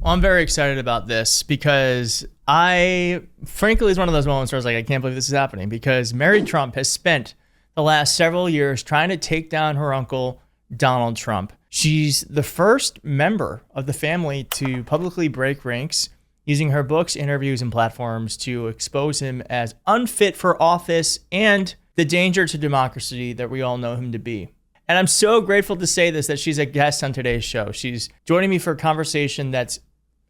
Well, I'm very excited about this because frankly, it's one of those moments where I was like, I can't believe this is happening because Mary Trump has spent the last several years trying to take down her uncle, Donald Trump. She's the first member of the family to publicly break ranks using her books, interviews, and platforms to expose him as unfit for office and the danger to democracy that we all know him to be. And I'm so grateful to say this, that she's a guest on today's show. She's joining me for a conversation that's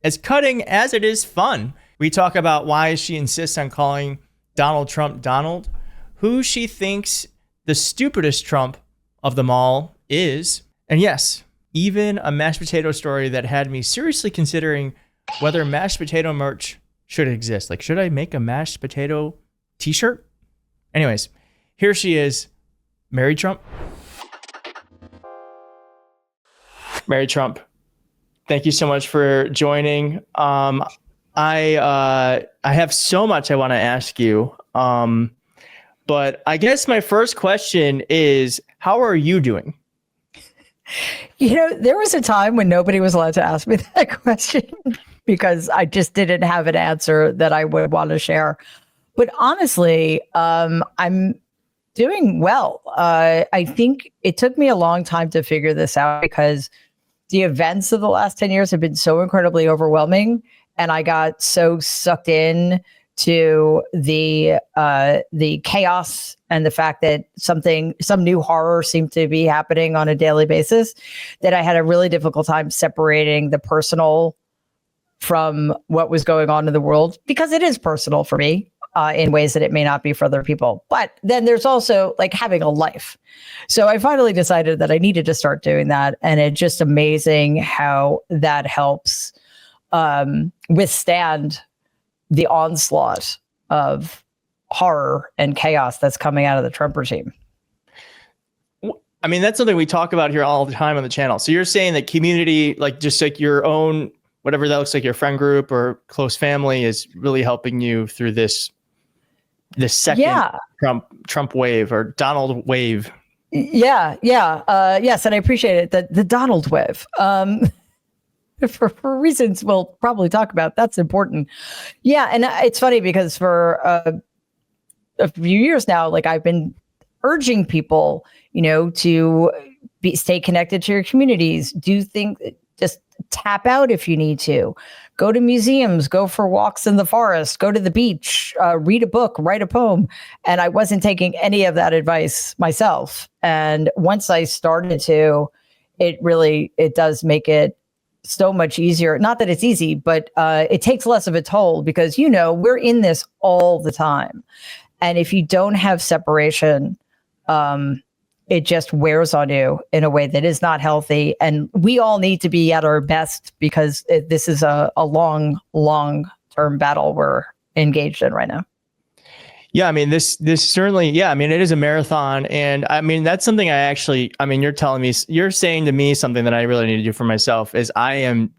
as cutting as it is fun. We talk about why she insists on calling Donald Trump Donald, who she thinks the stupidest Trump of them all is, and yes, even a mashed potato story that had me seriously considering whether mashed potato merch should exist. Like, should I make a mashed potato t-shirt? Anyways, here she is, Mary Trump. Mary Trump, thank you so much for joining. I have so much I want to ask you, but I guess my first question is, how are you doing? You know, there was a time when nobody was allowed to ask me that question because I just didn't have an answer that I would want to share. But honestly, I'm doing well. I think it took me a long time to figure this out because the events of the last 10 years have been so incredibly overwhelming. And I got so sucked in to the chaos and the fact that some new horror seemed to be happening on a daily basis that I had a really difficult time separating the personal from what was going on in the world, because it is personal for me in ways that it may not be for other people. But then there's also like having a life. So I finally decided that I needed to start doing that. And it's just amazing how that helps withstand the onslaught of horror and chaos that's coming out of the Trump regime. I mean, that's something we talk about here all the time on the channel. So you're saying that community, like just like your own, whatever that looks like, your friend group or close family, is really helping you through this second Trump wave or Donald wave. Yes, and I appreciate it. The Donald wave. For reasons we'll probably talk about, that's important. Yeah, and it's funny because for a few years now, like I've been urging people, to stay connected to your communities, do things, just tap out if you need to, go to museums, go for walks in the forest, go to the beach, read a book, write a poem. And I wasn't taking any of that advice myself. And once I started to, it does make it so much easier. Not that it's easy, but it takes less of a toll because, we're in this all the time. And if you don't have separation, it just wears on you in a way that is not healthy. And we all need to be at our best because this is a long, long-term battle we're engaged in right now. Yeah, I mean, this certainly, it is a marathon. And I mean, that's something you're saying to me something that I really need to do for myself is I'm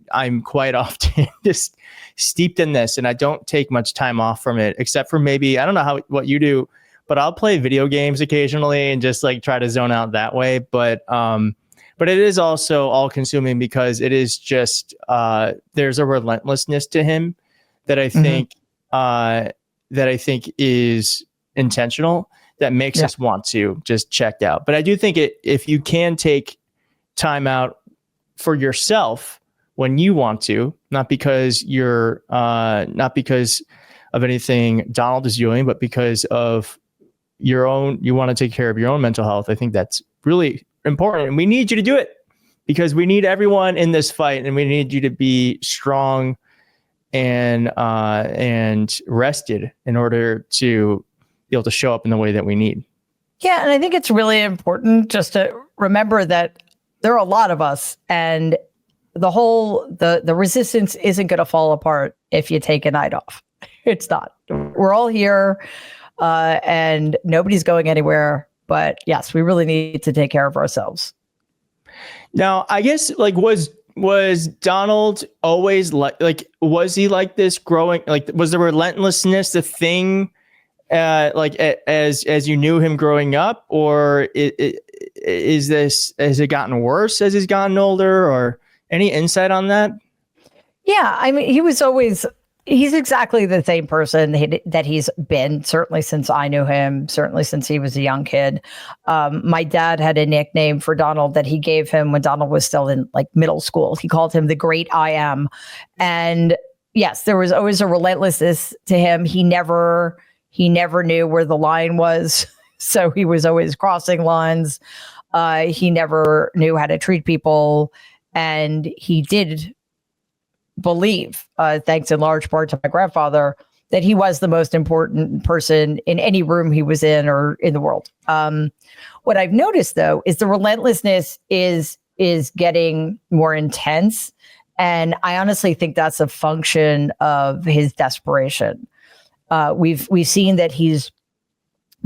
quite often just steeped in this and I don't take much time off from it, except for maybe, I don't know what you do, but I'll play video games occasionally and just like try to zone out that way. But it is also all consuming because it is just, there's a relentlessness to him that I think, is intentional, that makes us want to just check out. But I do think if you can take time out for yourself when you want to, not because not because of anything Donald is doing, but because of your own, you want to take care of your own mental health. I think that's really important. And we need you to do it because we need everyone in this fight and we need you to be strong and rested in order to be able to show up in the way that we need. Yeah, and I think it's really important just to remember that there are a lot of us, and the resistance isn't going to fall apart if you take a night off. It's not. We're all here, and nobody's going anywhere. But yes, we really need to take care of ourselves. Now, I guess was Donald always was he like this growing, was the relentlessness the thing, as you knew him growing up, or has it gotten worse as he's gotten older, or any insight on that? Yeah, I mean, he's exactly the same person that he's been, certainly since I knew him, certainly since he was a young kid. My dad had a nickname for Donald that he gave him when Donald was still in like middle school. He called him the Great I Am. And yes, there was always a relentlessness to him. He never knew where the line was. So he was always crossing lines. He never knew how to treat people. And he did believe, thanks in large part to my grandfather, that he was the most important person in any room he was in or in the world. What I've noticed, though, is the relentlessness is getting more intense. And I honestly think that's a function of his desperation. We've seen that he's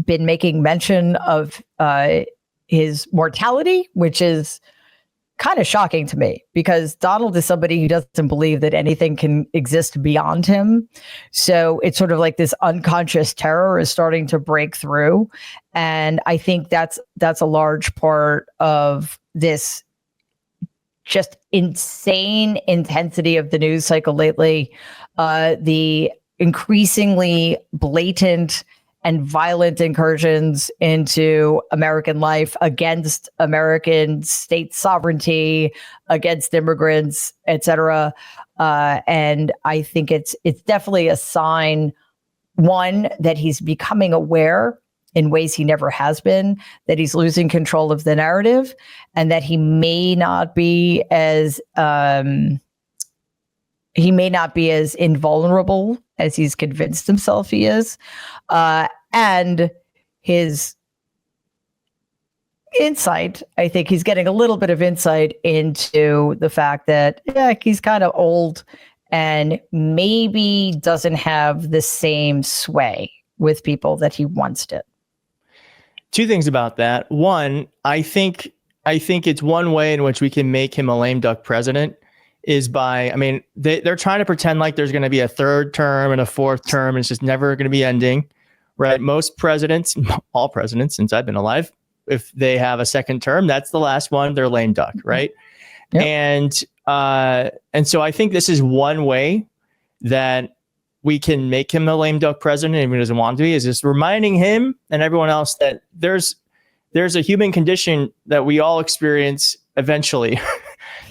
been making mention of his mortality, which is kind of shocking to me because Donald is somebody who doesn't believe that anything can exist beyond him. So it's sort of like this unconscious terror is starting to break through. And I think that's a large part of this just insane intensity of the news cycle lately. The increasingly blatant and violent incursions into American life, against American state sovereignty, against immigrants, et cetera. And I think it's definitely a sign, one, that he's becoming aware in ways he never has been, that he's losing control of the narrative, and that he may not be as invulnerable as he's convinced himself he is. And his insight, I think he's getting a little bit of insight into the fact that he's kind of old and maybe doesn't have the same sway with people that he once did. Two things about that. One, I think it's one way in which we can make him a lame duck president is by, I mean, they're trying to pretend like there's going to be a third term and a fourth term, and it's just never going to be ending, right? Most presidents, all presidents since I've been alive, if they have a second term, that's the last one, they're lame duck, right? Yep. And so I think this is one way that we can make him a lame duck president if he doesn't want to be, is just reminding him and everyone else that there's a human condition that we all experience eventually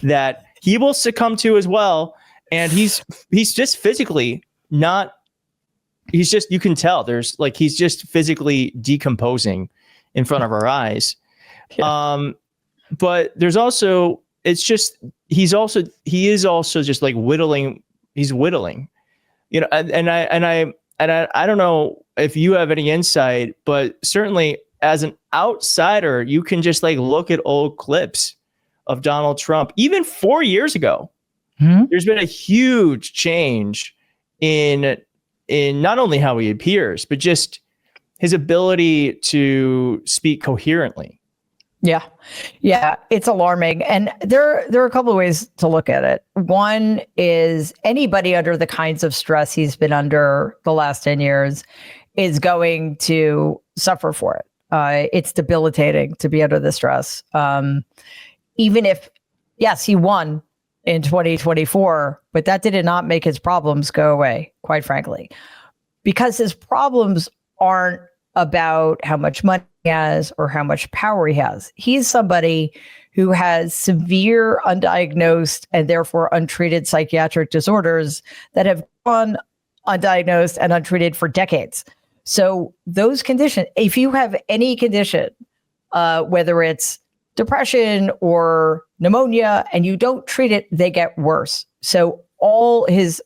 that he will succumb to as well. And he's just physically not, he's just, you can tell there's like, he's just physically decomposing in front of our eyes. Yeah. But there's also, it's just, he is also just like whittling, he's whittling, you know, and I don't know if you have any insight, but certainly as an outsider, you can just like look at old clips of Donald Trump, even 4 years ago. There's been a huge change in not only how he appears, but just his ability to speak coherently. Yeah. Yeah. It's alarming. And there are a couple of ways to look at it. One is anybody under the kinds of stress he's been under the last 10 years is going to suffer for it. It's debilitating to be under the stress. Even if, yes, he won in 2024, but that did not make his problems go away, quite frankly, because his problems aren't about how much money he has or how much power he has. He's somebody who has severe undiagnosed and therefore untreated psychiatric disorders that have gone undiagnosed and untreated for decades. So those conditions, if you have any condition, whether it's depression or pneumonia, and you don't treat it, they get worse. So all his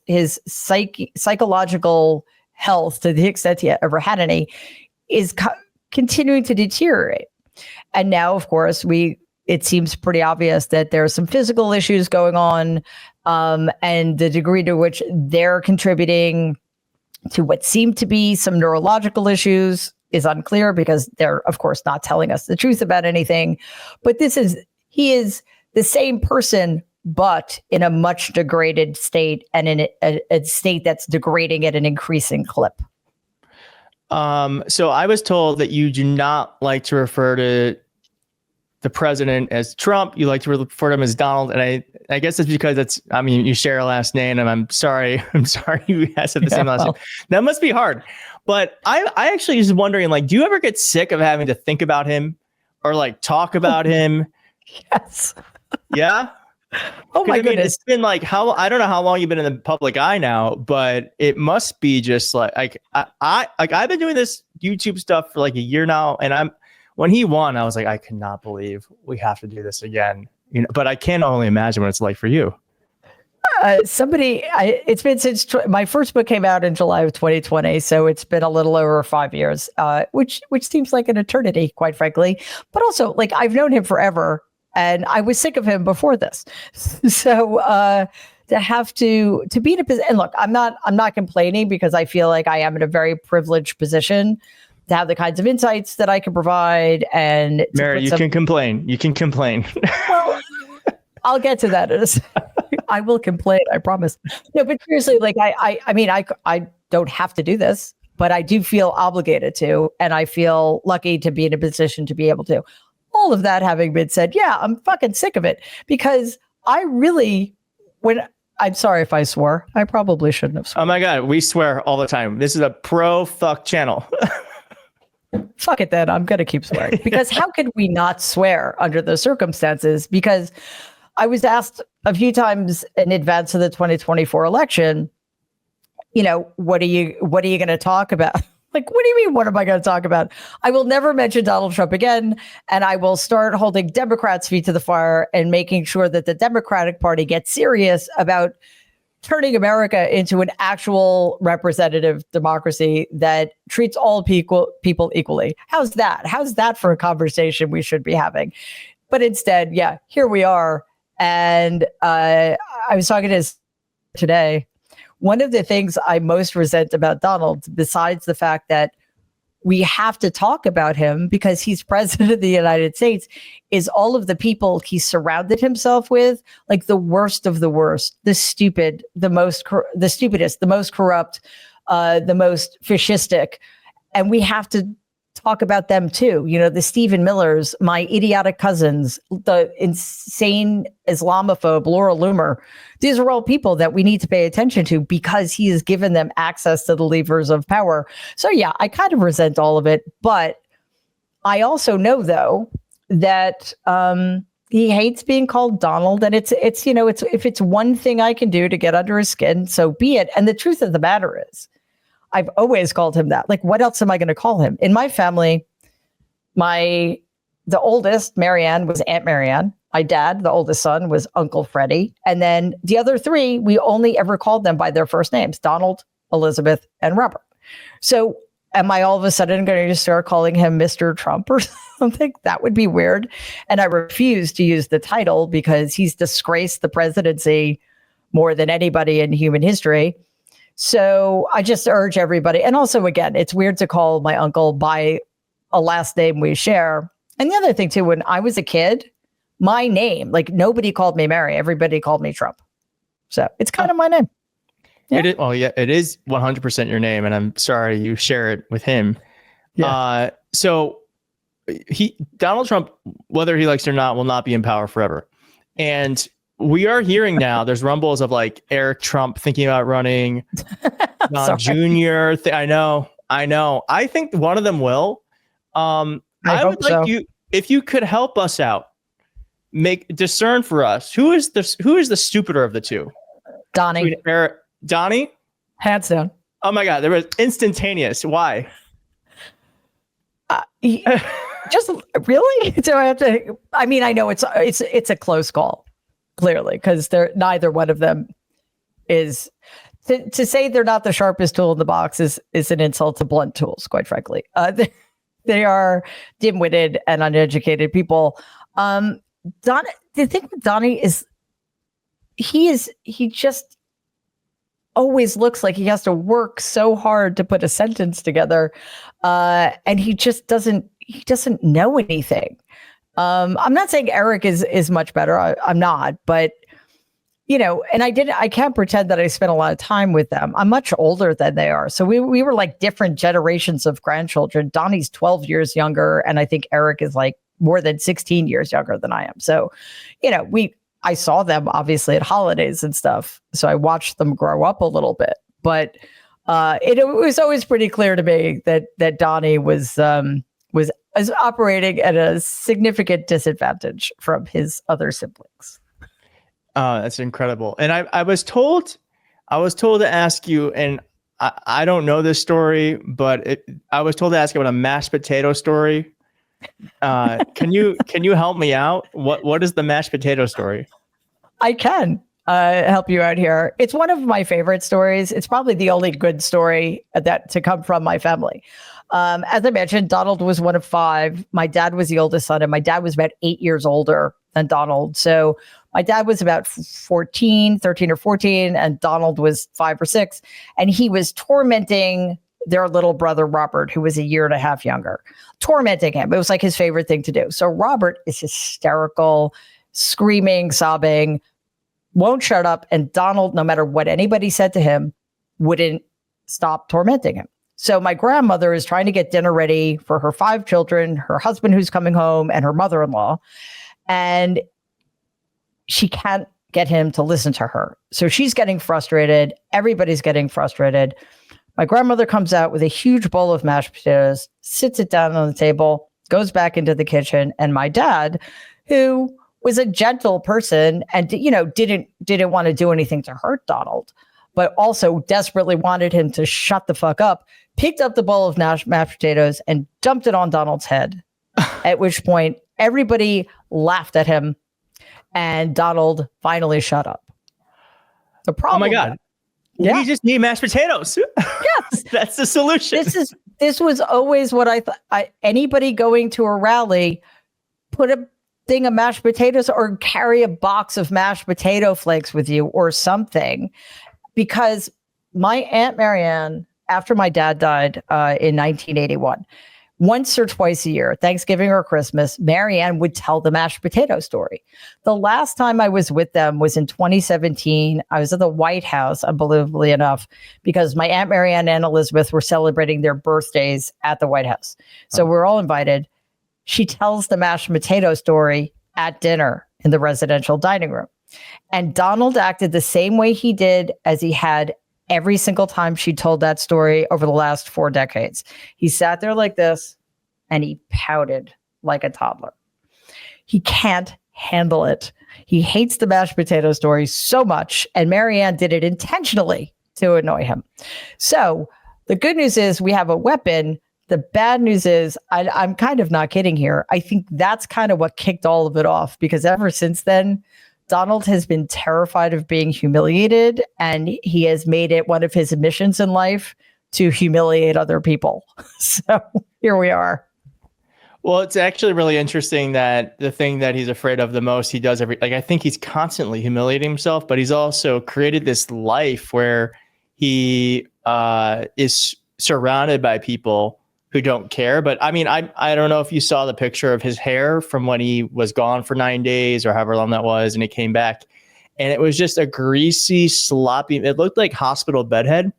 psychological health, to the extent he ever had any, is continuing to deteriorate. And now, of course, it seems pretty obvious that there are some physical issues going on, and the degree to which they're contributing to what seem to be some neurological issues is unclear, because they're, of course, not telling us the truth about anything. But he is the same person, but in a much degraded state, and in a state that's degrading at an increasing clip. So I was told that you do not like to refer to the president as Trump. You like to refer to him as Donald, and I guess it's because you share a last name, and I'm sorry you guys have the same last name. That must be hard. But I actually was wondering, like, do you ever get sick of having to think about him or like talk about him? Yes. Yeah. Oh my goodness. It's been like I don't know how long you've been in the public eye now, but it must be just like I've been doing this YouTube stuff for like a year now, and when he won, I was like, I cannot believe we have to do this again. But I can only imagine what it's like for you. It's been since my first book came out in July of 2020, so it's been a little over 5 years, which seems like an eternity, quite frankly. But also, like, I've known him forever, and I was sick of him before this. So to have to be in a position, and look, I'm not complaining, because I feel like I am in a very privileged position to have the kinds of insights that I can provide. And Mary, you can complain. You can complain. Well, I'll get to that. I will complain, I promise. No, but seriously, like I don't have to do this, but I do feel obligated to, and I feel lucky to be in a position to be able to. All of that having been said, yeah, I'm fucking sick of it, because I'm sorry if I swore. I probably shouldn't have sworn. Oh my God, we swear all the time. This is a pro fuck channel. Fuck it then. I'm going to keep swearing, because how could we not swear under those circumstances? Because I was asked a few times in advance of the 2024 election, what are you going to talk about? Like, what do you mean? What am I going to talk about? I will never mention Donald Trump again. And I will start holding Democrats' feet to the fire and making sure that the Democratic Party gets serious about turning America into an actual representative democracy that treats all people equally. How's that? How's that for a conversation we should be having? But instead, yeah, here we are. And I was talking to his today. One of the things I most resent about Donald, besides the fact that we have to talk about him because he's president of the United States, is all of the people he surrounded himself with, like the worst of the worst, the stupid, the stupidest, the most corrupt, the most fascistic. And we have to talk about them too. The Stephen Millers, my idiotic cousins, the insane Islamophobe Laura Loomer. These are all people that we need to pay attention to, because he has given them access to the levers of power. So yeah, I kind of resent all of it, but I also know though that he hates being called Donald, and it's if it's one thing I can do to get under his skin, so be it. And the truth of the matter is, I've always called him that. Like, what else am I going to call him? In my family, the oldest, Marianne, was Aunt Marianne. My dad, the oldest son, was Uncle Freddie. And then the other three, we only ever called them by their first names: Donald, Elizabeth, and Robert. So am I all of a sudden going to just start calling him Mr. Trump or something? That would be weird. And I refuse to use the title, because he's disgraced the presidency more than anybody in human history. So I just urge everybody. And also, again, it's weird to call my uncle by a last name we share. And the other thing too, when I was a kid, my name, like, nobody called me Mary. Everybody called me Trump. So it's kind of my name. Yeah. It is 100% your name. And I'm sorry you share it with him. Yeah. So Donald Trump, whether he likes it or not, will not be in power forever. And we are hearing now, there's rumbles of like Eric Trump thinking about running, Junior. I know. I think one of them will. I would like you, if you could help us out, discern for us who is the stupider of the two. Donnie. Donnie? Hands down. Oh my God, there was instantaneous. Why? Just really? Do I have to? I mean, I know it's a close call. Clearly, because neither one of them is to say they're not the sharpest tool in the box is an insult to blunt tools, quite frankly. They are dim-witted and uneducated people. The thing with Donnie is he just always looks like he has to work so hard to put a sentence together, and he doesn't know anything. I'm not saying Eric is much better. I'm not, but and I can't pretend that I spent a lot of time with them. I'm much older than they are. So we were like different generations of grandchildren. Donnie's 12 years younger, and I think Eric is like more than 16 years younger than I am. So, I saw them obviously at holidays and stuff. So I watched them grow up a little bit, but it was always pretty clear to me that Donnie was operating at a significant disadvantage from his other siblings. That's incredible. And I was told to ask you, and I don't know this story, but I was told to ask about a mashed potato story. Can you help me out? What is the mashed potato story? I can help you out here. It's one of my favorite stories. It's probably the only good story that to come from my family. As I mentioned, Donald was one of 5. My dad was the oldest son, and my dad was about 8 years older than Donald. So my dad was about 13 or 14, and Donald was 5 or 6. And he was tormenting their little brother, Robert, who was a year and a half younger, tormenting him. It was like his favorite thing to do. So Robert is hysterical, screaming, sobbing, won't shut up. And Donald, no matter what anybody said to him, wouldn't stop tormenting him. So my grandmother is trying to get dinner ready for her 5 children, her husband who's coming home, and her mother-in-law. And she can't get him to listen to her. So she's getting frustrated. Everybody's getting frustrated. My grandmother comes out with a huge bowl of mashed potatoes, sits it down on the table, goes back into the kitchen. And my dad, who was a gentle person and, didn't want to do anything to hurt Donald, but also desperately wanted him to shut the fuck up, picked up the bowl of mashed potatoes and dumped it on Donald's head, at which point everybody laughed at him and Donald finally shut up. The problem. Oh my God. Yeah. We just need mashed potatoes. Yes. That's the solution. This was always what I thought. Anybody going to a rally, put a thing of mashed potatoes or carry a box of mashed potato flakes with you or something. Because my Aunt Marianne, after my dad died in 1981, once or twice a year, Thanksgiving or Christmas, Marianne would tell the mashed potato story. The last time I was with them was in 2017. I was at the White House, unbelievably enough, because my Aunt Marianne and Elizabeth were celebrating their birthdays at the White House. So we're all invited. She tells the mashed potato story at dinner in the residential dining room. And Donald acted the same way he did as he had every single time she told that story over the last 4 decades. He sat there like this and he pouted like a toddler. He can't handle it. He hates the mashed potato story so much. And Marianne did it intentionally to annoy him. So the good news is we have a weapon. The bad news is I'm kind of not kidding here. I think that's kind of what kicked all of it off, because ever since then, Donald has been terrified of being humiliated, and he has made it one of his missions in life to humiliate other people. So here we are. Well, it's actually really interesting that the thing that he's afraid of the most, he does I think he's constantly humiliating himself, but he's also created this life where he is surrounded by people who don't care. But I mean, I don't know if you saw the picture of his hair from when he was gone for 9 days or however long that was, and he came back, and it was just a greasy, sloppy. It looked like hospital bedhead,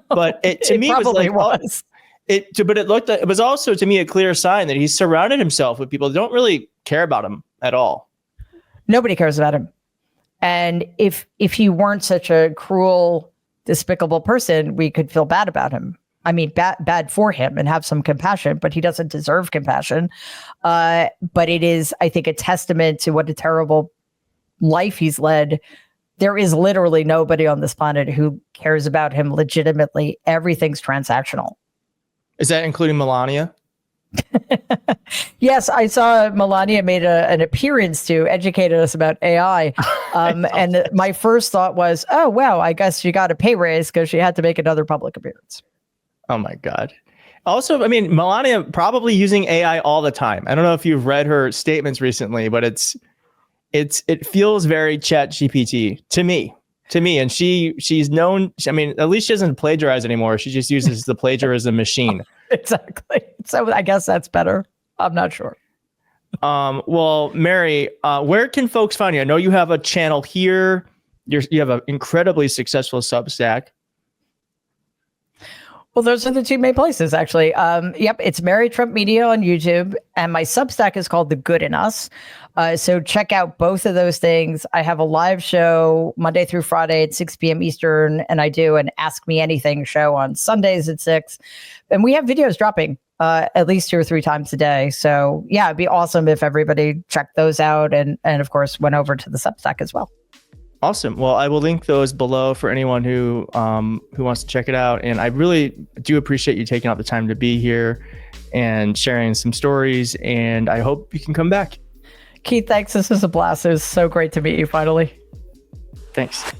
but it to me was like, was. But it was also to me a clear sign that he's surrounded himself with people that don't really care about him at all. Nobody cares about him, and if he weren't such a cruel, despicable person, we could feel bad about him. I mean, bad for him and have some compassion, but he doesn't deserve compassion. But it is, I think, a testament to what a terrible life he's led. There is literally nobody on this planet who cares about him legitimately. Everything's transactional. Is that including Melania? Yes, I saw Melania made an appearance to educate us about AI. And my first thought was, oh, wow, I guess she got a pay raise because she had to make another public appearance. Oh my God. Also, I mean, Melania probably using AI all the time. I don't know if you've read her statements recently, but it feels very ChatGPT to me. And she's known, I mean, at least she doesn't plagiarize anymore. She just uses the plagiarism machine. Exactly. So I guess that's better. I'm not sure. Well, Mary, where can folks find you? I know you have a channel here. You have an incredibly successful Substack. Well, those are the two main places, actually. Yep, it's Mary Trump Media on YouTube, and my Substack is called The Good in Us. So check out both of those things. I have a live show Monday through Friday at 6 p.m. Eastern, and I do an Ask Me Anything show on Sundays at 6. And we have videos dropping at least 2 or 3 times a day. So yeah, it'd be awesome if everybody checked those out and of course went over to the Substack as well. Awesome. Well, I will link those below for anyone who wants to check it out. And I really do appreciate you taking out the time to be here and sharing some stories. And I hope you can come back. Keith, thanks. This was a blast. It was so great to meet you finally. Thanks.